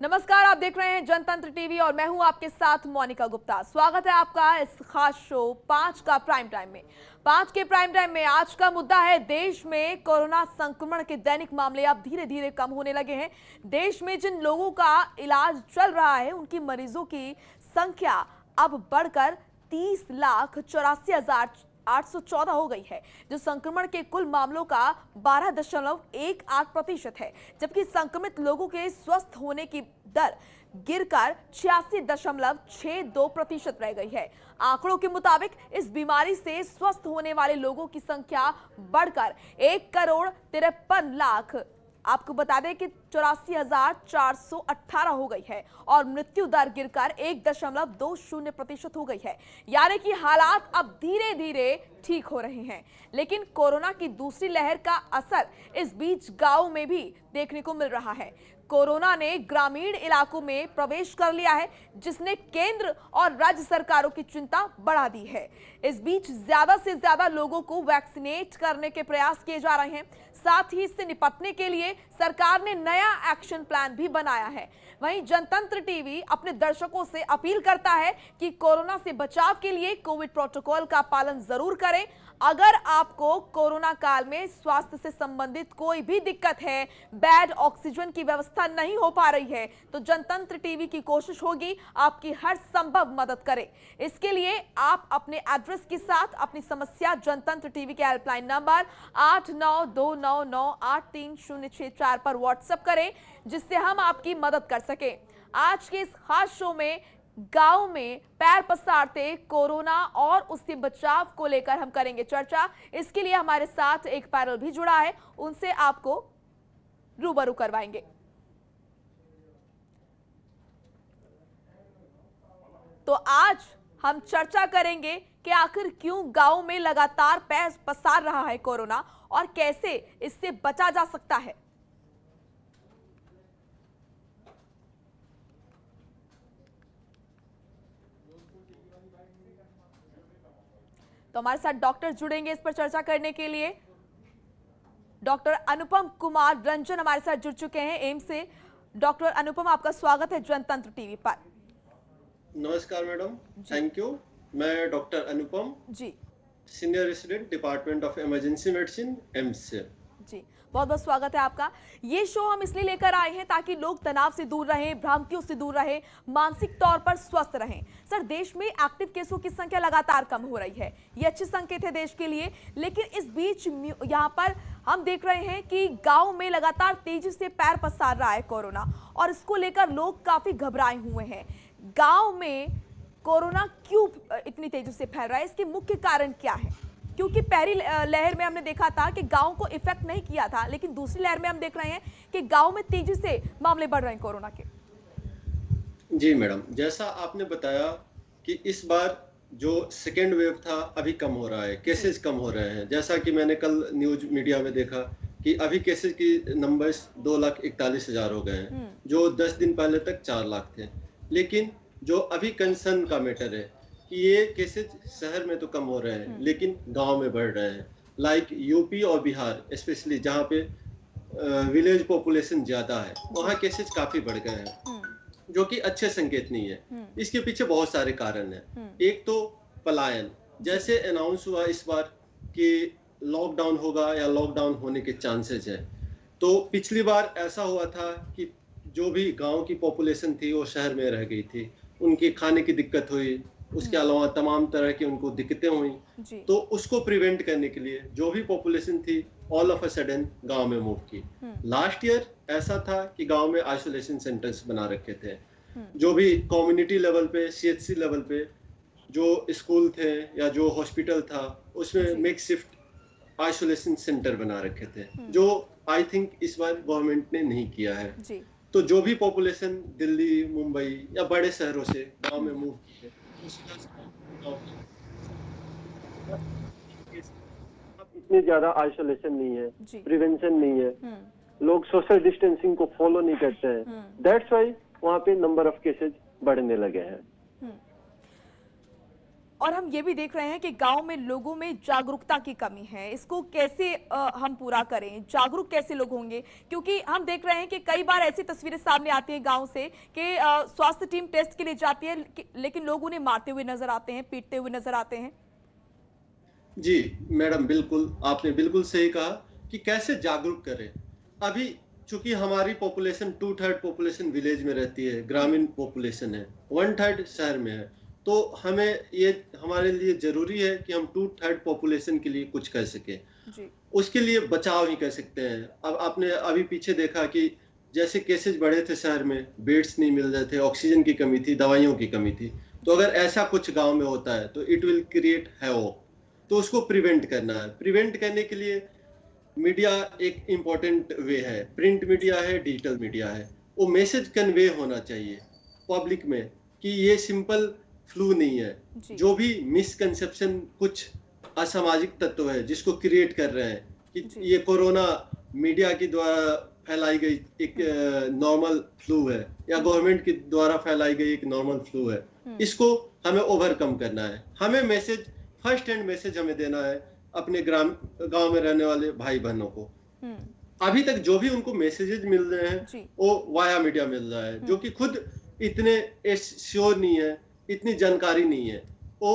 नमस्कार, आप देख रहे हैं जनतंत्र टीवी और मैं हूं आपके साथ मोनिका गुप्ता। स्वागत है आपका इस खास शो 5 का प्राइम टाइम में। 5 के प्राइम टाइम में आज का मुद्दा है देश में कोरोना संक्रमण के दैनिक मामले अब धीरे धीरे कम होने लगे हैं। देश में जिन लोगों का इलाज चल रहा है उनकी मरीजों की संख्या अब बढ़कर 30,84,814 हो गई है, जो संक्रमण के कुल मामलों का 12.18% है, जबकि संक्रमित लोगों के स्वस्थ होने की दर गिरकर 86.62% रह गई है। आंकड़ों के मुताबिक इस बीमारी से स्वस्थ होने वाले लोगों की संख्या बढ़कर 1,53,00,000 आपको बता दें कि 84,418 हो गई है और मृत्यु दर गिरकर 1.20% हो गई है। यानी कि हालात अब धीरे धीरे ठीक हो रहे हैं, लेकिन कोरोना की दूसरी लहर का असर इस बीच गांव में भी देखने को मिल रहा है। कोरोना ने ग्रामीण इलाकों में प्रवेश कर लिया है, जिसने केंद्र और राज्य सरकारों की चिंता बढ़ा दी है। इस बीच ज्यादा से ज्यादा लोगों को वैक्सीनेट करने के प्रयास किए जा रहे हैं। साथ ही इससे निपटने के लिए सरकार ने नया एक्शन प्लान भी बनाया है। वहीं जनतंत्र टीवी अपने दर्शकों से अपील करता है कि कोरोना से बचाव के लिए कोविड प्रोटोकॉल का पालन जरूर करें। अगर आपको कोरोना काल में स्वास्थ्य से संबंधित कोई भी दिक्कत है, बेड ऑक्सीजन की व्यवस्था नहीं हो पा रही है, तो जनतंत्र टीवी की कोशिश होगी आपकी हर संभव मदद करे। इसके लिए आप अपने एड्रेस के साथ अपनी समस्या जनतंत्र टीवी के हेल्पलाइन नंबर 8929983064 पर व्हाट्सएप करें, जिससे हम आपकी मदद कर सकें। आज के इस खास शो में गांव में पैर पसारते कोरोना और उससे बचाव को लेकर हम करेंगे चर्चा। इसके लिए हमारे साथ एक पैनल भी जुड़ा है, उनसे आपको रूबरू करवाएंगे। तो आज हम चर्चा करेंगे कि आखिर क्यों गांव में लगातार पैर पसार रहा है कोरोना और कैसे इससे बचा जा सकता है। तो हमारे साथ डॉक्टर जुड़ेंगे इस पर चर्चा करने के लिए। डॉक्टर अनुपम कुमार रंजन हमारे साथ जुड़ चुके हैं एम्स से। डॉक्टर अनुपम, आपका स्वागत है जनतंत्र टीवी पर। नमस्कार मैडम, थैंक यू। मैं doctor Anupam ji, senior resident department of emergency medicine AIIMS से। जी, बहुत बहुत स्वागत है आपका। ये शो हम इसलिए लेकर आए हैं ताकि लोग तनाव से दूर रहें, भ्रांतियों से दूर रहें, मानसिक तौर पर स्वस्थ रहें। सर, देश में एक्टिव केसों की संख्या लगातार कम हो रही है, ये अच्छे संकेत है देश के लिए, लेकिन इस बीच यहाँ पर हम देख रहे हैं कि गांव में लगातार तेजी से पैर पसार रहा है कोरोना और इसको लेकर लोग काफी घबराए हुए हैं। गाँव में कोरोना क्यों इतनी तेजी से फैल रहा है, इसके मुख्य कारण क्या है? क्योंकि पहली लहर में हमने देखा था कि गांव को इफेक्ट नहीं किया था, लेकिन दूसरी लहर में हम देख रहे हैं कि गांव में तेजी से मामले बढ़ रहे हैं कोरोना के। जी मैडम, जैसा आपने बताया कि इस बार जो सेकेंड वेव था अभी कम हो रहा है, केसेस कम हो रहे हैं। जैसा कि मैंने कल न्यूज मीडिया में देखा कि अभी केसेस की नंबर्स 2,41,000 हो गए हैं, जो 10 दिन पहले तक 4 लाख थे। लेकिन जो अभी कंसर्न का मैटर है कि ये केसेस शहर में तो कम हो रहे हैं लेकिन गांव में बढ़ रहे हैं। लाइक यूपी और बिहार स्पेशली, जहाँ पे विलेज पॉपुलेशन ज्यादा है, वहाँ केसेस काफी बढ़ गए हैं, जो कि अच्छे संकेत नहीं है। इसके पीछे बहुत सारे कारण हैं। एक तो पलायन, जैसे अनाउंस हुआ इस बार कि लॉकडाउन होगा या लॉकडाउन होने के चांसेस है, तो पिछली बार ऐसा हुआ था कि जो भी गांव की पॉपुलेशन थी वो शहर में रह गई थी, उनकी खाने की दिक्कत हुई, उसके अलावा तमाम तरह की उनको दिक्कतें हुई। तो उसको प्रिवेंट करने के लिए जो भी पॉपुलेशन थी ऑल ऑफ अ सडन गांव में मूव की। लास्ट ईयर ऐसा था कि गांव में आइसोलेशन सेंटर्स बना रखे थे, जो भी कम्युनिटी लेवल पे, सीएचसी लेवल पे जो स्कूल थे या जो हॉस्पिटल था, उसमें मेकशिफ्ट आइसोलेशन सेंटर बना रखे थे, जो आई थिंक इस बार गवर्नमेंट ने नहीं किया है। तो जो भी पॉपुलेशन दिल्ली, मुंबई या बड़े शहरों से गांव में मूव की है, इतनी ज्यादा आइसोलेशन नहीं है, प्रिवेंशन नहीं है, लोग सोशल डिस्टेंसिंग को फॉलो नहीं करते हैं। दैट्स व्हाई वहाँ पे नंबर ऑफ केसेस बढ़ने लगे हैं। और हम ये भी देख रहे हैं कि गांव में लोगों में जागरूकता की कमी है। इसको कैसे हम पूरा करें, जागरूक कैसे लोग होंगे? क्योंकि हम देख रहे हैं कि कई बार ऐसी तस्वीरें सामने आती हैं गांव से कि स्वास्थ्य टीम टेस्ट के लिए जाती है, लेकिन लोग उन्हें मारते हुए नजर आते हैं, पीटते हुए नजर आते हैं। जी मैडम, बिल्कुल आपने बिल्कुल सही कहा कि कैसे जागरूक करें। अभी चूंकि हमारी पॉपुलेशन 2/3 पॉपुलेशन विलेज में रहती है, ग्रामीण पॉपुलेशन है, 1/3 शहर में है, तो हमें ये हमारे लिए जरूरी है कि हम 2/3 पॉपुलेशन के लिए कुछ कर सके। जी। उसके लिए बचाव ही कर सकते हैं। अब आपने अभी पीछे देखा कि जैसे केसेस बढ़े थे शहर में, बेड्स नहीं मिल रहे थे, ऑक्सीजन की कमी थी, दवाइयों की कमी थी। तो अगर ऐसा कुछ गांव में होता है तो इट विल क्रिएट हैवॉक। तो उसको प्रिवेंट करना है। प्रिवेंट करने के लिए मीडिया एक इम्पोर्टेंट वे है, प्रिंट मीडिया है, डिजिटल मीडिया है। वो मैसेज कन्वे होना चाहिए पब्लिक में कि ये सिंपल फ्लू नहीं है। जो भी मिसकंसेप्शन, कुछ असामाजिक तत्व है जिसको क्रिएट कर रहे हैं कि ये कोरोना मीडिया के द्वारा फैलाई गई एक नॉर्मल फ्लू है या गवर्नमेंट के द्वारा फैलाई गई एक नॉर्मल फ्लू है, इसको हमें ओवरकम करना है। हमें मैसेज, फर्स्ट हैंड मैसेज हमें देना है अपने गांव में रहने वाले भाई बहनों को। अभी तक जो भी उनको मैसेजेस मिल रहे हैं वो वाया मीडिया मिल रहा है, जो कि खुद इतने श्योर नहीं है, इतनी जानकारी नहीं है। वो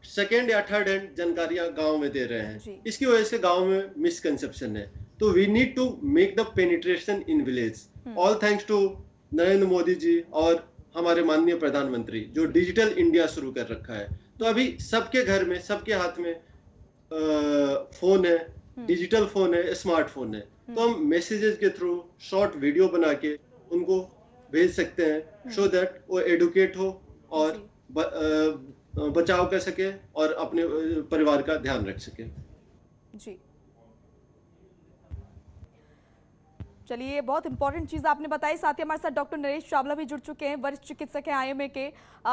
सेकेंड या थर्ड हैंड जानकारियां गांव में दे रहे हैं। इसकी वजह से गांव में मिसकंसेप्शन है। तो we need to make the penetration in village. All thanks to Narendra Modi ji और हमारे माननीय प्रधानमंत्री जो डिजिटल इंडिया शुरू कर रखा है। तो अभी सबके घर में, सबके हाथ में फोन है, डिजिटल फोन है, स्मार्टफोन है। तो हम मैसेजेस के थ्रू शॉर्ट वीडियो बना के उनको भेज सकते हैं, सो दैट वो एडुकेट हो और बचाव कर सके और अपने परिवार का ध्यान रख सके। जी, चलिए, बहुत इंपॉर्टेंट चीज आपने बताई। साथ ही हमारे साथ डॉक्टर नरेश चावला भी जुड़ चुके हैं, वरिष्ठ चिकित्सक हैं आईएमए के।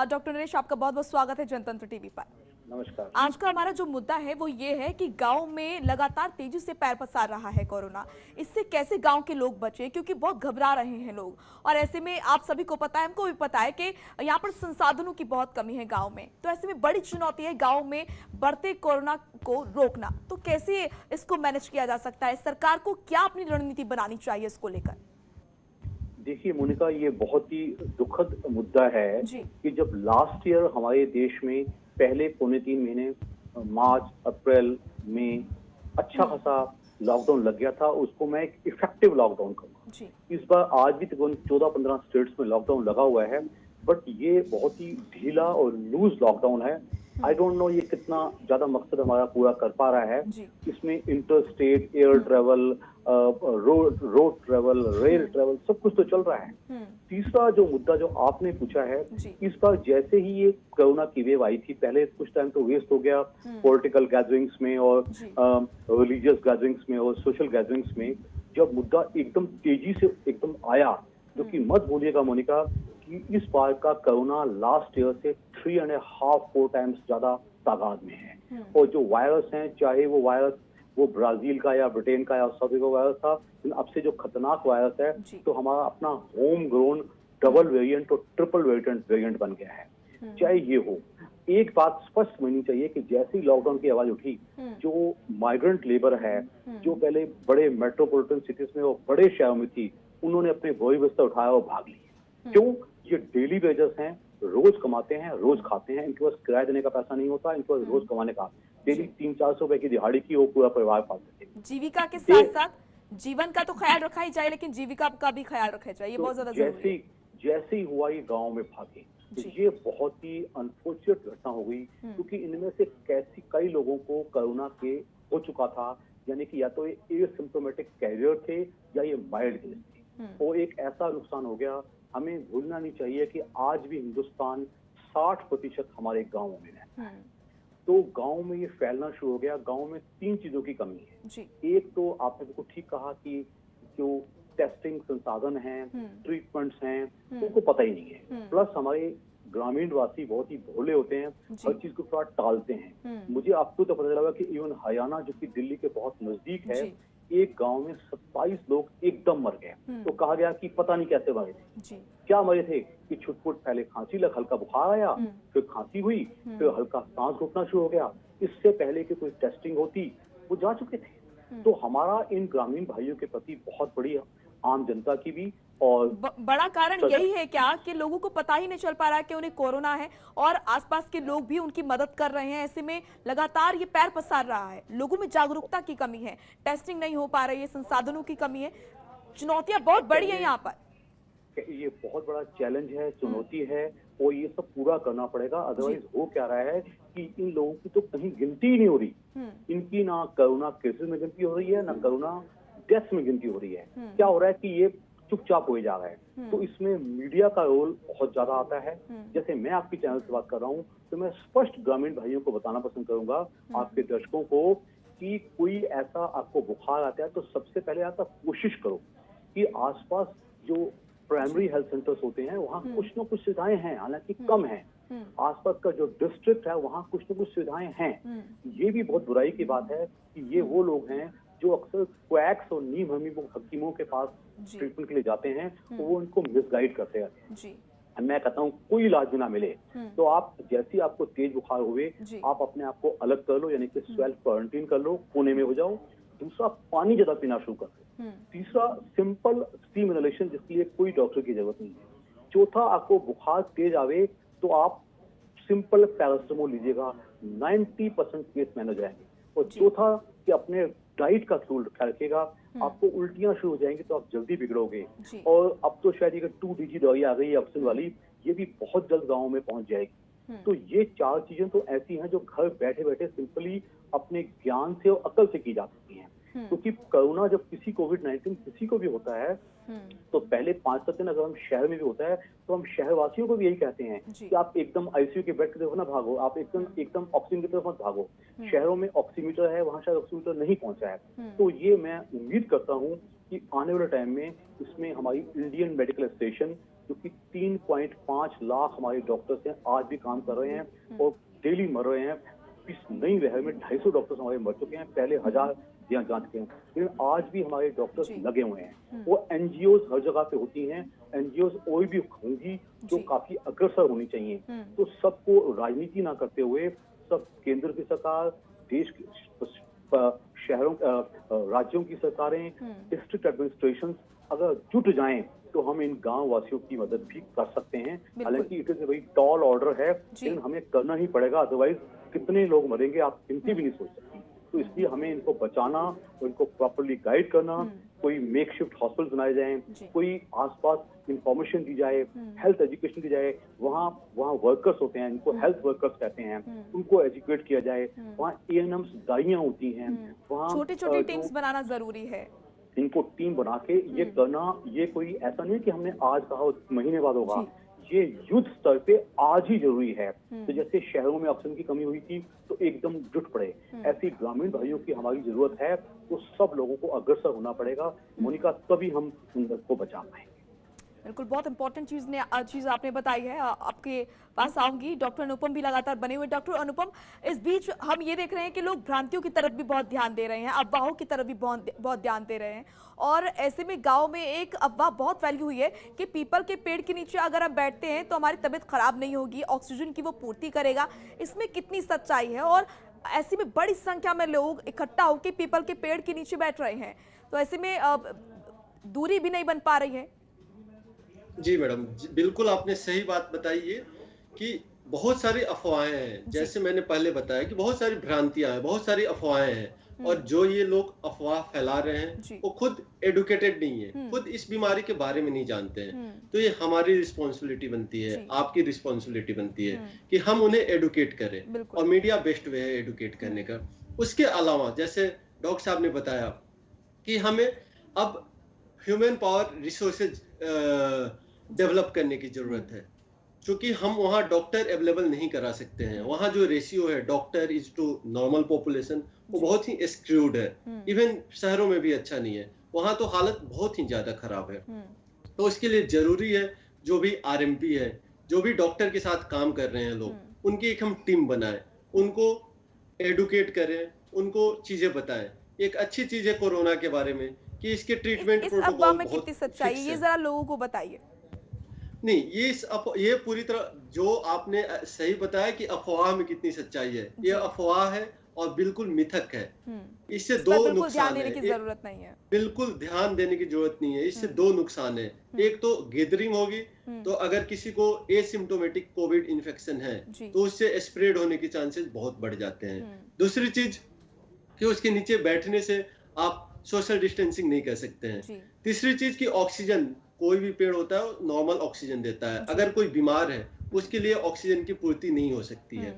डॉक्टर नरेश, आपका बहुत बहुत स्वागत है जनतंत्र टीवी पर। नमस्कार। आज का हमारा जो मुद्दा है वो ये है कि गांव में लगातार तेजी से पैर पसार रहा है कोरोना। इससे कैसे गांव के लोग बचे, क्योंकि बहुत घबरा रहे हैं लोग। और ऐसे में आप सभी को पता है, हमको भी पता है कि यहाँ पर संसाधनों की बहुत कमी है गांव में। तो ऐसे में बड़ी चुनौती है गांव में बढ़ते कोरोना को रोकना। तो कैसे इसको मैनेज किया जा सकता है? सरकार को क्या अपनी रणनीति बनानी चाहिए इसको लेकर? देखिए मोनिका, ये बहुत ही दुखद मुद्दा है कि जब लास्ट ईयर हमारे देश में पहले पौने 3 महीने मार्च, अप्रैल में अच्छा खासा लॉकडाउन लग गया था, उसको मैं एक इफेक्टिव लॉकडाउन कहूँगा। इस बार आज भी तकरीबन 14-15 स्टेट्स में लॉकडाउन लगा हुआ है, बट ये बहुत ही ढीला और लूज लॉकडाउन है। आई डोंट नो ये कितना ज्यादा मकसद हमारा पूरा कर पा रहा है। इसमें inter state air travel, road travel, rail travel सब कुछ तो चल रहा है। तीसरा जो मुद्दा जो आपने पूछा है, इस बार जैसे ही ये कोरोना की वेव आई थी, पहले कुछ टाइम तो वेस्ट हो गया पॉलिटिकल गैदरिंग्स में और रिलीजियस गैदरिंग्स में और सोशल गैदरिंग्स में। जब मुद्दा एकदम तेजी से एकदम आया, जो कि मत भूलिएगा मोनिका कि इस बार का कोरोना लास्ट ईयर से 3.5-4 टाइम्स ज्यादा तादाद में है। और जो वायरस है, चाहे वो वायरस वो ब्राजील का या ब्रिटेन का या साउथ अफ्रीका वायरस था, लेकिन अब से जो खतरनाक वायरस है तो हमारा अपना होम ग्रोन डबल वेरिएंट और ट्रिपल वेरिएंट बन गया है। चाहे ये हो, एक बात स्पष्ट होनी चाहिए कि जैसे ही लॉकडाउन की आवाज उठी, जो माइग्रेंट लेबर है जो पहले बड़े मेट्रोपॉलिटन सिटीज में और बड़े शहरों में थी, उन्होंने अपने बोझ बस्ते उठाया और भाग लिए। क्यों? ये डेली वेजर्स हैं, रोज कमाते हैं, रोज खाते हैं, इनके पास किराया देने का पैसा नहीं होता, इनके पास रोज कमाने का, डेली 300-400 रुपए की दिहाड़ी की वो पूरा परिवार पाल सकते। जीविका के साथ साथ जीवन का तो ख्याल रखा ही जाए, लेकिन जीविका का भी ख्याल रखा जाए, ये बहुत ज्यादा जरूरी है। जैसे ही हुआ ये गाँव में भागे, तो ये बहुत ही अनफॉर्चुनेट घटना हो गई, क्योंकि इनमें से कई लोगों को कोरोना के हो चुका था, यानी कि या तो ये एसिम्प्टोमेटिक कैरियर थे या ये माइल्ड केस थे। और एक ऐसा नुकसान हो गया, हमें भूलना नहीं चाहिए कि आज भी हिंदुस्तान 60% हमारे गांवों में है। तो गांव में ये फैलना शुरू हो गया। गांव में 3 चीजों की कमी है। एक तो आपने बिल्कुल ठीक कहा कि जो टेस्टिंग संसाधन हैं, ट्रीटमेंट्स हैं, उनको पता ही नहीं है। प्लस हमारे ग्रामीण वासी बहुत ही भोले होते हैं, हर चीज को थोड़ा टालते हैं। मुझे आपको तो पता चला कि इवन हरियाणा, जो कि दिल्ली के बहुत नजदीक है, एक गांव में 27 लोग एकदम मर गए। तो कहा गया कि पता नहीं कैसे मरे थे। क्या मरे थे कि छुटपुट पहले खांसी लग, हल्का बुखार आया, फिर खांसी हुई, फिर हल्का सांस घुटना शुरू हो गया। इससे पहले कि कोई टेस्टिंग होती वो जा चुके थे। तो हमारा इन ग्रामीण भाइयों के प्रति बहुत बड़ी, आम जनता की भी, और बड़ा कारण यही है क्या कि लोगों को पता ही नहीं चल पा रहा है कि उन्हें कोरोना है और आसपास के लोग भी उनकी मदद कर रहे हैं। ऐसे में लगातार ये पैर पसार रहा है। लोगों में जागरूकता की कमी है, टेस्टिंग नहीं हो पा रही है, संसाधनों की कमी है। चुनौतियां बहुत बड़ी है यहाँ पर। ये बहुत बड़ा चैलेंज है, चुनौती है, और ये सब पूरा करना पड़ेगा। अदरवाइज हो क्या रहा है कि इन लोगों की तो कहीं गिनती ही नहीं हो रही। इनकी ना कोरोना केसेस में गिनती हो रही है, ना कोरोना डेथ्स में गिनती हो रही है। क्या हो रहा है कि ये चुपचाप हो जा रहा है। तो इसमें मीडिया का रोल बहुत ज्यादा आता है। जैसे मैं आपके चैनल से बात कर रहा हूँ तो मैं स्पष्ट ग्रामीण भाइयों को बताना पसंद करूंगा, आपके दर्शकों को, कि कोई ऐसा आपको बुखार आता है तो सबसे पहले आप कोशिश करो कि आसपास जो प्राइमरी हेल्थ सेंटर्स होते हैं वहाँ कुछ न कुछ सुविधाएं हैं, हालांकि कम है। आसपास का जो डिस्ट्रिक्ट है वहाँ कुछ न कुछ सुविधाएं हैं। ये भी बहुत बुराई की बात है कि ये वो लोग हैं जो अक्सर क्वैक्स और नीम हकीमों के पास ट्रीटमेंट के लिए जाते हैं, तो वो उनको मिसगाइड करते हैं। मैं कहता हूँ कोई इलाज भी ना मिले तो आप जैसे आपको तेज बुखार हुए आप अपने आप को अलग कर लो, यानी कि सेल्फ क्वारंटीन कर लो, कोने में हो जाओ। दूसरा, पानी ज्यादा पीना शुरू कर दो। तीसरा, सिंपल स्टीम इनहेलेशन, जिसके लिए कोई डॉक्टर की जरूरत नहीं है। चौथा, आपको बुखार तेज आवे तो आप सिंपल पैरासिटामोल लीजिएगा, 90% केस मैनेज हो जाएंगे। और चौथा कि अपने डाइट का ख्याल रखिएगा। आपको उल्टियां शुरू हो जाएंगी तो आप जल्दी बिगड़ोगे। और अब तो शायद ये 2DG दवाई आ गई है ऑक्सीजन वाली, ये भी बहुत जल्द गाँव में पहुंच जाएगी। तो ये 4 चीजें तो ऐसी हैं जो घर बैठे बैठे सिंपली अपने ज्ञान से और अकल से की जा सकती हैं। क्योंकि कोरोना जब कोविड-19 किसी को भी होता है तो पहले 5-7 दिन अगर हम शहर में भी होता है तो हम शहरवासियों को भी यही कहते हैं कि आप एकदम आईसीयू के बेड की तरफ ना भागो, आप एकदम ऑक्सीजन की तरफ मत भागो। शहरों में ऑक्सीमीटर है, वहाँ शायद ऑक्सीमीटर नहीं पहुंचा है। तो ये मैं उम्मीद करता हूँ कि आने वाले टाइम में इसमें हमारी इंडियन मेडिकल एसोसिएशन, जो कि 3.5 लाख हमारे डॉक्टर्स हैं, आज भी काम कर रहे हैं और डेली मर रहे हैं। इस नई लहर में 250 डॉक्टर्स हमारे मर चुके हैं, पहले 1000 जांच के हैं, लेकिन आज भी हमारे डॉक्टर्स लगे हुए हैं। वो एनजीओज हर जगह पे होती हैं, एनजीओज और भी होंगी जो काफी अग्रसर होनी चाहिए। तो सबको राजनीति ना करते हुए सब केंद्र की सरकार, देश शहरों राज्यों की सरकारें, डिस्ट्रिक्ट एडमिनिस्ट्रेशन अगर जुट जाएं तो हम इन गांव वासियों की मदद भी कर सकते हैं। हालांकि it is very tall order है, लेकिन हमें करना ही पड़ेगा, अदरवाइज कितने लोग मरेंगे आप गिनती भी नहीं सोच सकती। तो इसलिए हमें इनको बचाना, उनको प्रॉपर्ली गाइड करना, कोई मेकशिफ्ट हॉस्पिटल बनाए जाएं, कोई आसपास इंफॉर्मेशन दी जाए, हेल्थ एजुकेशन दी जाए। वहाँ वर्कर्स होते हैं, इनको हेल्थ वर्कर्स कहते हैं, उनको एजुकेट किया जाए। वहाँ एएनएम्स दाइयां होती हैं, वहाँ छोटी-छोटी टीम्स बनाना जरूरी है। इनको टीम बना के ये करना, ये कोई ऐसा नहीं कि हमने आज कहा महीने बाद होगा, ये युद्ध स्तर पे आज ही जरूरी है। तो जैसे शहरों में ऑक्सीजन की कमी हुई थी तो एकदम जुट पड़े, ऐसी ग्रामीण भाइयों की हमारी जरूरत है। तो सब लोगों को अग्रसर होना पड़ेगा मोनिका, तभी हम उनको बचा पाएंगे। बिल्कुल, बहुत इंपॉर्टेंट चीज आपने बताई है। आपके पास आऊंगी। डॉक्टर अनुपम भी लगातार बने हुए। डॉक्टर अनुपम, इस बीच हम ये देख रहे हैं कि लोग भ्रांतियों की तरफ भी बहुत ध्यान दे रहे हैं, अफवाहों की तरफ भी बहुत ध्यान दे रहे हैं। और ऐसे में गांव में एक अफवाह बहुत फैली हुई है कि पीपल के पेड़ के नीचे अगर हम बैठते हैं तो हमारी तबीयत खराब नहीं होगी, ऑक्सीजन की वो पूर्ति करेगा। इसमें कितनी सच्चाई है? और ऐसे में बड़ी संख्या में लोग इकट्ठा होकर पीपल के पेड़ के नीचे बैठ रहे हैं, तो ऐसे में दूरी भी नहीं बन पा रही है। जी मैडम, बिल्कुल आपने सही बात बताई है कि बहुत सारी अफवाहें हैं। जैसे मैंने पहले बताया कि बहुत सारी भ्रांतियां हैं, बहुत सारी अफवाहें हैं, और जो ये लोग अफवाह फैला रहे हैं वो खुद एडुकेटेड नहीं है, खुद इस बीमारी के बारे में नहीं जानते हैं। तो ये हमारी रिस्पॉन्सिबिलिटी बनती है, आपकी रिस्पॉन्सिबिलिटी बनती है कि हम उन्हें एडुकेट करें, और मीडिया बेस्ट वे है एडुकेट करने का। उसके अलावा जैसे डॉक्टर साहब ने बताया कि हमें अब ह्यूमन पावर रिसोर्सेज डेवलप करने की जरूरत है, क्योंकि हम वहाँ डॉक्टर अवेलेबल नहीं करा सकते हैं। वहाँ जो रेशियो है doctor is to normal population वो बहुत ही स्क्रूड है। इवन शहरों में भी अच्छा नहीं है, वहाँ तो हालत बहुत ही ज्यादा खराब है। तो उसके लिए जरूरी है जो भी आरएमपी है, जो भी डॉक्टर के साथ काम कर रहे हैं लोग, उनकी एक हम टीम बनाएं, उनको एडुकेट करें, उनको चीजें बताएं एक अच्छी चीज है कोरोना के बारे में कि इसके ट्रीटमेंट इस अफवाह प्रोटोकॉल में बहुत कितनी सच्चाई है, फिक्स ये है। जरा लोगों को बताइए। नहीं, ये पूरी तरह जो आपने सही बताया कि अफवाह में कितनी सच्चाई है। ये जी। अफवाह है और बिल्कुल मिथक है। इससे इस दो पर बिल्कुल ध्यान नुकसान देने है। की एक, जरूरत नहीं है। बिल्कुल ध्यान देने की जरूरत नहीं है। इससे दो नुकसान है। एक तो गैदरिंग होगी, तो अगर किसी को एसिम्प्टोमेटिक कोविड इन्फेक्शन है जी। तो उससे स्प्रेड होने के चांसेस बहुत बढ़ जाते हैं। दूसरी चीज कि उसके नीचे बैठने से आप सोशल डिस्टेंसिंग नहीं कर सकते हैं। जी। तीसरी चीज कि ऑक्सीजन, कोई भी पेड़ होता है नॉर्मल ऑक्सीजन देता है। जी। अगर कोई बीमार है उसके लिए ऑक्सीजन की पूर्ति नहीं हो सकती है।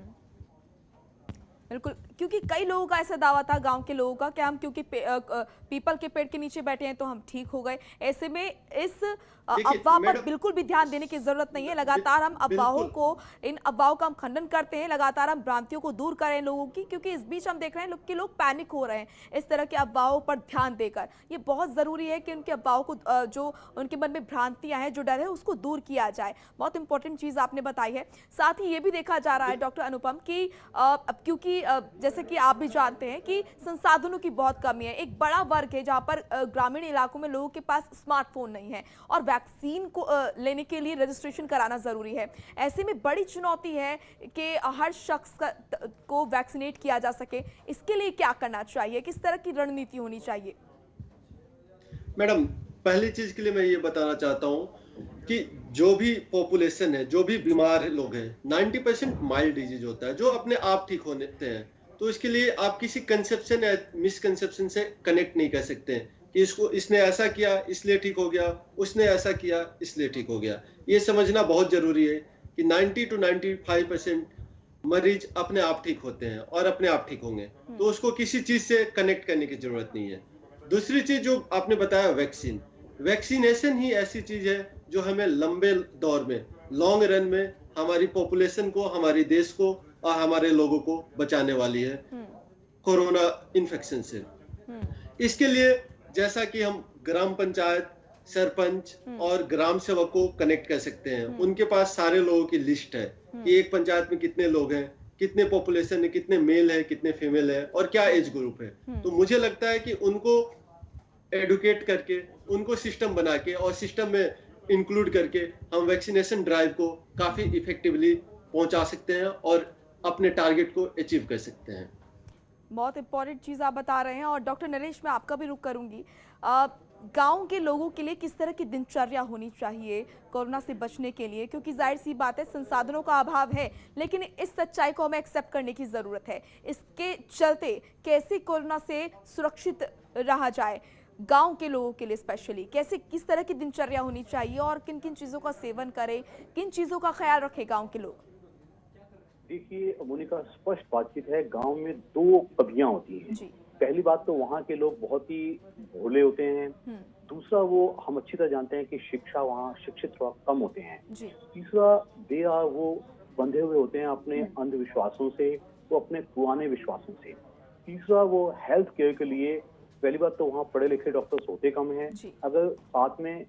बिल्कुल, क्योंकि कई लोगों का ऐसा दावा था गांव के लोगों का कि हम क्योंकि पीपल के पेड़ के नीचे बैठे हैं तो हम ठीक हो गए। ऐसे में इस देखिए अफवाह पर मैडम, बिल्कुल भी ध्यान देने की जरूरत नहीं है। लगातार हम अफवाहों बिल्कुल को, इन अफवाहों का हम खंडन करते हैं, लगातार हम भ्रांतियों को दूर करें लोगों की, क्योंकि इस बीच हम देख रहे हैं कि लोग पैनिक हो रहे हैं इस तरह की अफवाहों पर ध्यान देकर। ये बहुत जरूरी है कि उनकी अफवाहों को, जो उनके मन में भ्रांतियां हैं, जो डर है, उसको दूर किया जाए। बहुत इंपॉर्टेंट चीज आपने बताई है। साथ ही ये भी देखा जा रहा है डॉक्टर अनुपम कि अब क्योंकि जैसे कि आप भी जानते हैं कि संसाधनों की बहुत कमी है। एक बड़ा वर्ग है जहां पर ग्रामीण इलाकों में लोगों के पास स्मार्टफोन नहीं है और वैक्सीन को लेने के लिए रजिस्ट्रेशन कराना जरूरी है। ऐसे में बड़ी चुनौती है कि हर शख्स को वैक्सीनेट किया जा सके। इसके लिए क्या करना चाहिए, किस तरह की रणनीति होनी चाहिए? मैडम, पहली चीज के लिए मैं ये बताना चाहता हूँ कि जो भी पॉपुलेशन है, जो भी बीमार लोग हैं, 90% माइल्ड डिजीज होता है जो अपने आप ठीक होते हैं। तो इसके लिए आप किसी कंसेप्शन या मिसकंसेप्शन से कनेक्ट नहीं कर सकते हैं कि इसने ऐसा किया इसलिए ठीक हो गया, उसने ऐसा किया इसलिए ठीक हो गया। ये समझना बहुत जरूरी है कि 90 to 95% मरीज अपने आप ठीक होते हैं और अपने आप ठीक होंगे। तो उसको किसी चीज से कनेक्ट करने की जरूरत नहीं है। दूसरी चीज जो आपने बताया, वैक्सीनेशन ही ऐसी चीज है जो हमें लंबे दौर में, लॉन्ग रन में हमारी पॉपुलेशन को, हमारे देश को और हमारे लोगों को बचाने वाली है कोरोना इन्फेक्शन से। इसके लिए जैसा कि हम ग्राम पंचायत, सरपंच और ग्राम सेवक को कनेक्ट कर सकते हैं। उनके पास सारे लोगों की लिस्ट है कि एक पंचायत में कितने लोग हैं, कितने पॉपुलेशन है, कितने मेल है, कितने फीमेल है और क्या एज ग्रुप है। तो मुझे लगता है कि उनको एडुकेट करके, उनको सिस्टम बना के और सिस्टम में इंक्लूड करके हम वैक्सीनेशन ड्राइव को काफी इफेक्टिवली पहुंचा सकते हैं और अपने टारगेट को अचीव कर सकते हैं। बहुत इंपॉर्टेंट चीज़ आप बता रहे हैं। और डॉक्टर नरेश, मैं आपका भी रुख करूंगी। गांव के लोगों के लिए किस तरह की दिनचर्या होनी चाहिए कोरोना से बचने के लिए? क्योंकि जाहिर सी बात है संसाधनों का अभाव है, लेकिन इस सच्चाई को हमें एक्सेप्ट करने की ज़रूरत है। इसके चलते कैसे कोरोना से सुरक्षित रहा जाए गांव के लोगों के लिए स्पेशली? कैसे, किस तरह की दिनचर्या होनी चाहिए और किन किन चीज़ों का सेवन करें, किन चीज़ों का ख्याल रखें गाँव के लोग? देखिए मोनिका, स्पष्ट बातचीत है। गांव में दो पबियां होती हैं। पहली बात तो वहाँ के लोग बहुत ही भोले होते हैं। दूसरा, वो हम अच्छी तरह जानते हैं कि शिक्षा वहाँ शिक्षित थोड़ा कम होते हैं। तीसरा, वो बंधे हुए होते हैं अपने अंधविश्वासों से, वो अपने पुराने विश्वासों से। तीसरा, वो हेल्थ केयर के लिए, पहली बात तो वहाँ पढ़े लिखे डॉक्टर्स होते कम हैं। अगर साथ में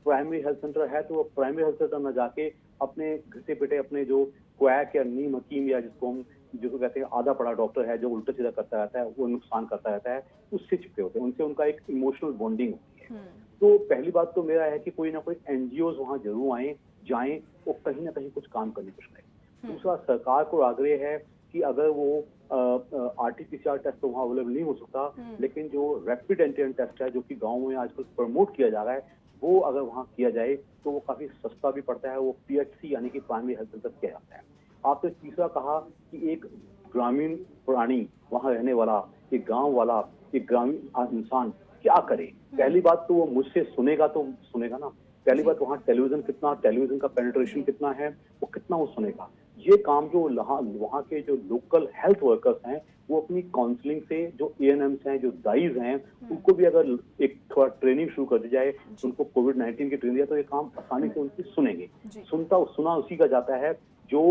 प्राइमरी हेल्थ सेंटर है तो वो प्राइमरी हेल्थ सेंटर में जाके अपने घिसे पिटे अपने जो क्वैक या नीम हकीम या जिसको कहते हैं आधा पड़ा डॉक्टर है जो उल्टा सीधा करता रहता है, वो नुकसान करता रहता है, उससे चिपके होते हैं। उनसे उनका एक इमोशनल बॉन्डिंग होती है। तो पहली बात तो मेरा है कि कोई ना कोई एनजीओ वहाँ जरूर जाएं और कहीं ना कहीं कुछ काम करने की कोशिश करें। दूसरा, सरकार को आग्रह है कि अगर वो RT-PCR टेस्ट तो वहाँ अवेलेबल नहीं हो सकता, लेकिन जो रैपिड एंटीजन टेस्ट है जो कि गाँव में आजकल प्रमोट किया जा रहा है, वो अगर वहाँ किया जाए तो वो काफी सस्ता भी पड़ता है। वो PHC यानी कि प्राइमरी हेल्थ सेंटर किया जाता है। आपने तीसरा कहा कि एक ग्रामीण प्राणी वहाँ रहने वाला, एक गांव वाला, एक ग्रामीण इंसान क्या करे? पहली बात तो वो मुझसे सुनेगा ना। पहली बात, वहाँ टेलीविजन का पेनिट्रेशन कितना है, वो कितना वो सुनेगा। ये काम जो वहाँ के जो लोकल हेल्थ वर्कर्स हैं, वो अपनी काउंसलिंग से, जो ANMs हैं, जो दाइज हैं, उनको भी अगर एक थोड़ा ट्रेनिंग शुरू कर दी जाए, उनको कोविड-19 की ट्रेनिंग दिया तो ये काम आसानी से उनकी सुनेंगे। सुना उसी का जाता है जो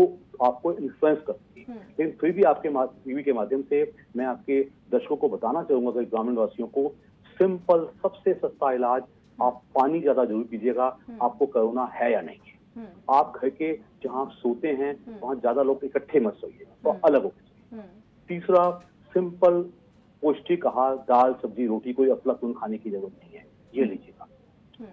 आपको इन्फ्लुएंस करती है। लेकिन फिर भी आपके टीवी के माध्यम से मैं आपके दर्शकों को बताना चाहूंगा कि ग्रामीण वासियों को, सिंपल सबसे सस्ता इलाज, आप पानी ज्यादा जरूर पीजिएगा। आपको कोरोना है या नहीं है। आप घर के जहाँ सोते हैं वहाँ ज्यादा लोग इकट्ठे मत सोइए और अलग होकर सोइए। तीसरा, सिंपल पौष्टिक आहार, दाल सब्जी रोटी, कोई असला खून खाने की जरूरत नहीं है, ये लीजिएगा।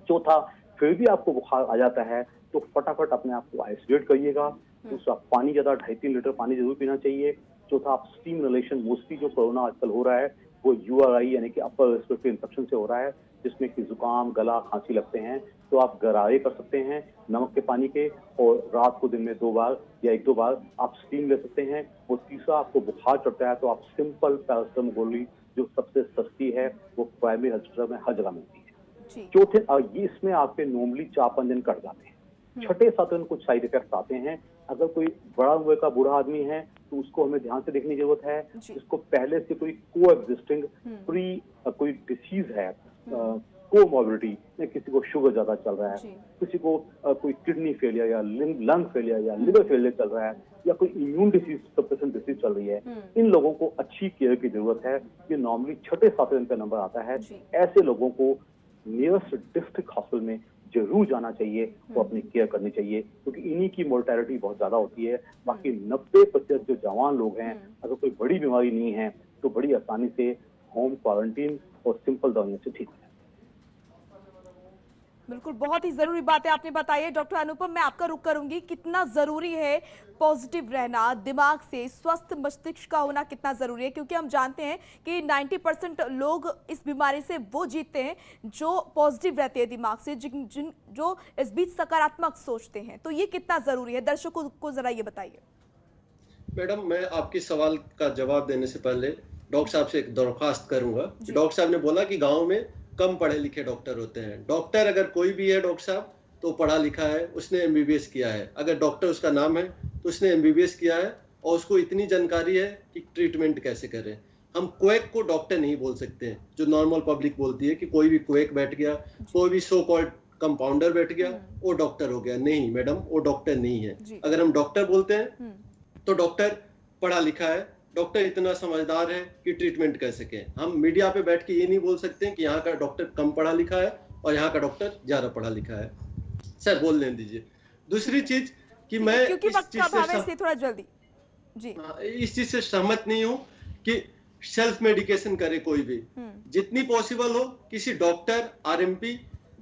चौथा, फिर भी आपको बुखार आ जाता है तो फटाफट अपने आप को आइसोलेट करिएगा। दूसरा, पानी ज्यादा 2.5-3 लीटर पानी जरूर पीना चाहिए। चौथा, आप स्टीम इनहेलेशन, मोस्टली जो कोरोना आजकल हो रहा है वो URI यानी कि अपर रेस्पिरेटरी इन्फेक्शन से हो रहा है, जिसमें कि जुकाम, गला, खांसी लगते हैं, तो आप गरारे कर सकते हैं नमक के पानी के, और रात को दिन में 2 बार या 1-2 बार आप स्टीम ले सकते हैं। और तीसरा, आपको बुखार चढ़ता है तो आप सिंपल पैरासिटामोल गोली जो सबसे सस्ती है वो प्राइमरी हॉस्पिटल में हर जगह मिलती है। चौथे, ये इसमें आपके नॉर्मली 4-5 दिन कट जाते हैं। छठे 7 दिन कुछ साइड इफेक्ट्स आते हैं। अगर कोई बड़ा उम्र का बूढ़ा आदमी है तो उसको हमें ध्यान से देखने की जरूरत है। जिसको पहले से कोई को-एग्जिस्टिंग कोई डिसीज है, कोमॉर्बिडिटी, किसी को शुगर ज्यादा चल रहा है, किसी को कोई किडनी फेलियर या लंग फेलियर या लिवर फेलियर चल रहा है, या कोई इम्यून डिसीज, सप्रेशन डिसीज चल रही है, इन लोगों को अच्छी केयर की जरूरत है। ये नॉर्मली छठे 7 दिन का नंबर आता है। ऐसे लोगों को नियरेस्ट डिस्ट्रिक्ट हॉस्पिटल में जरूर जाना चाहिए, वो अपनी केयर करनी चाहिए, क्योंकि इन्हीं की मोर्टेलिटी बहुत ज्यादा होती है। बाकी 90% जो जवान लोग हैं, अगर कोई बड़ी बीमारी नहीं है तो बड़ी आसानी से होम क्वारंटीन और सिंपल दवाइयों से ठीक है। बिल्कुल, बहुत ही जरूरी बातें आपने बताई है डॉक्टर अनुपम। मैं आपका रुख करूंगी, कितना जरूरी है पॉजिटिव रहना, दिमाग से स्वस्थ मस्तिष्क का होना कितना जरूरी है, क्योंकि हम जानते हैं कि 90% लोग इस बीमारी से वो जीतते हैं जो पॉजिटिव रहते हैं दिमाग से, जो इस बीच सकारात्मक सोचते हैं। तो ये कितना जरूरी है, दर्शकों को जरा ये बताइए। मैडम, मैं आपके सवाल का जवाब देने से पहले डॉक्टर साहब से एक दरख्वास्त करूंगा। डॉक्टर साहब ने बोला कि गाँव में कम पढ़े लिखे डॉक्टर होते हैं। डॉक्टर अगर कोई भी है डॉक्टर साहब तो पढ़ा लिखा है, उसने MBBS किया है। अगर डॉक्टर उसका नाम है तो उसने MBBS किया है और उसको इतनी जानकारी है कि ट्रीटमेंट कैसे करें। हम क्वेक को डॉक्टर नहीं बोल सकते हैं, जो नॉर्मल पब्लिक बोलती है कि कोई भी क्वेक बैठ गया, कोई भी सो कॉल्ड कंपाउंडर बैठ गया, वो डॉक्टर हो गया। नहीं मैडम, वो डॉक्टर नहीं है। अगर हम डॉक्टर बोलते हैं तो डॉक्टर पढ़ा लिखा है, डॉक्टर इतना समझदार है कि ट्रीटमेंट कर सके। हम मीडिया पे बैठ के ये नहीं बोल सकते हैं कि यहाँ का डॉक्टर कम पढ़ा लिखा है और यहाँ का डॉक्टर ज्यादा पढ़ा लिखा है। सर बोलने दीजिए। दूसरी चीज कि मैं थोड़ा जल्दी जी इस चीज से सहमत नहीं हूँ कि सेल्फ मेडिकेशन करे कोई भी। जितनी पॉसिबल हो किसी doctor, RMP,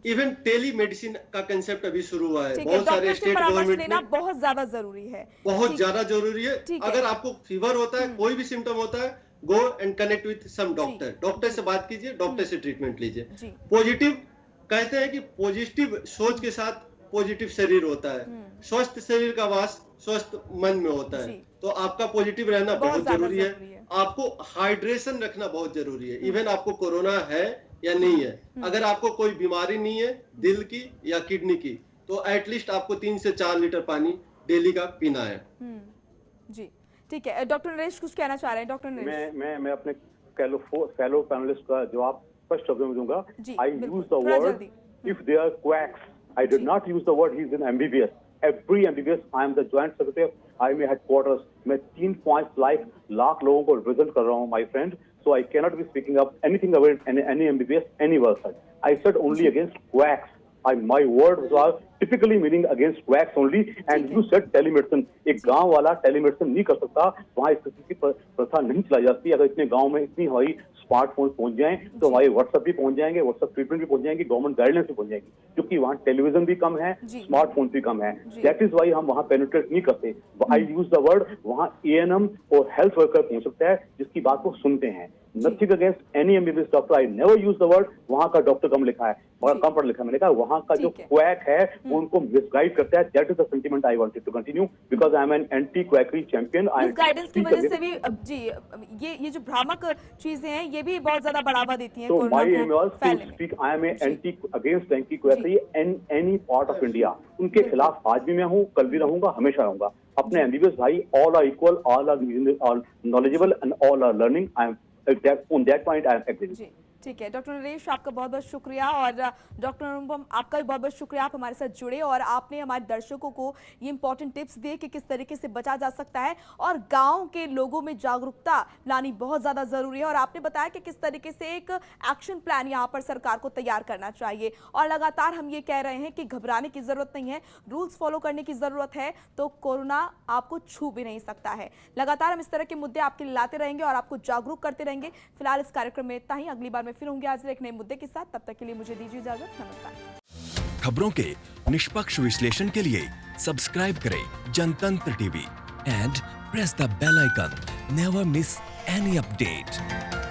even telemedicine का कंसेप्ट अभी शुरू हुआ है। बहुत सारे स्टेट गवर्नमेंट लेना बहुत ज्यादा जरूरी है, बहुत ज्यादा जरूरी है। अगर आपको फीवर होता है, कोई भी सिम्टम होता है, go and connect with some doctor. Doctor से बात कीजिए, डॉक्टर से ट्रीटमेंट लीजिए। पॉजिटिव कहते हैं कि पॉजिटिव सोच के साथ पॉजिटिव शरीर होता है। स्वस्थ शरीर का वास स्वस्थ मन में होता है। तो आपका पॉजिटिव रहना बहुत जरूरी है। आपको हाइड्रेशन रखना बहुत जरूरी है। इवन आपको कोरोना है या नहीं है, अगर आपको कोई बीमारी नहीं है दिल की या किडनी की, तो एटलीस्ट आपको 3 से 4 लीटर पानी डेली का पीना है। जी ठीक है। डॉक्टर नरेश कुछ कहना चाह रहे हैं? डॉक्टर नरेश, मैं अपने फेलो पैनलिस्ट का जवाब स्पष्ट शब्दों में दूंगा। I use the word if they are quacks, I did not use the word he is in MBBS। Every MBBS, I am the joint secretary of IMA headquarters. मैं 3.5 लाख लोगों को रिप्रेजेंट कर रहा हूँ, my friend. So I cannot be speaking up anything about any MBBS anywhere. I said only against quacks. My words are typically meaning against quacks only. And you said telemedicine. एक गांव वाला telemedicine नहीं कर सकता, वहाँ इस किसी की प्रथा नहीं चलाई जाती। अगर इतने गांव में इतनी हमारी स्मार्टफोन पहुंच जाएं तो हमारे व्हाट्सएप भी पहुंच जाएंगे, व्हाट्सएप ट्रीटमेंट भी पहुंच जाएंगी, गवर्नमेंट गाइडलाइंस भी पहुंच जाएगी, क्योंकि वहाँ टेलीविजन भी कम है, स्मार्टफोन भी कम है। दैट इज वाई हम वहाँ पेनिट्रेट नहीं करते। आई यूज द वर्ड, वहाँ ANM और हेल्थ वर्कर पहुंच सकता है जिसकी बात को सुनते हैं। Nothing against any MBBS doctor, I never use the word वहाँ का डॉक्टर कम लिखा है और कम पढ़ लिखा है। मैंने कहा वहाँ का जो क्वैक है वो उनको मिसगाइड करता है। That is the sentiment I wanted to continue because I am an anti quackery champion. Guidance की वजह से भी जी ये जो भ्रामक चीजें हैं ये भी बहुत ज्यादा बढ़ावा देती हैं कोरोना को फैलने में। I am anti against anti quackery in any part of India. उनके खिलाफ आज भी मैं हूँ, कल भी रहूंगा, हमेशा रहूंगा। अपने MBBS भाई all are equal, all are knowledgeable and all are learning. I am on that point I am agreeing. ठीक है डॉक्टर नरेश, आपका बहुत बहुत शुक्रिया, और डॉक्टर अनुपम आपका भी बहुत बहुत शुक्रिया, आप हमारे साथ जुड़े और आपने हमारे दर्शकों को ये इंपॉर्टेंट टिप्स दिए कि किस तरीके से बचा जा सकता है और गांव के लोगों में जागरूकता लानी बहुत ज़्यादा ज़रूरी है। और आपने बताया कि किस तरीके से एक एक्शन प्लान यहाँ पर सरकार को तैयार करना चाहिए। और लगातार हम ये कह रहे हैं कि घबराने की ज़रूरत नहीं है, रूल्स फॉलो करने की ज़रूरत है, तो कोरोना आपको छू भी नहीं सकता है। लगातार हम इस तरह के मुद्दे आपके लिए लाते रहेंगे और आपको जागरूक करते रहेंगे। फिलहाल इस कार्यक्रम में इतना ही, अगली बार मैं फिर होंगे आज एक नए मुद्दे के साथ। तब तक के लिए मुझे दीजिए इजाजत, नमस्कार। खबरों के निष्पक्ष विश्लेषण के लिए सब्सक्राइब करें Jantantra TV and press the bell icon. Never miss any update.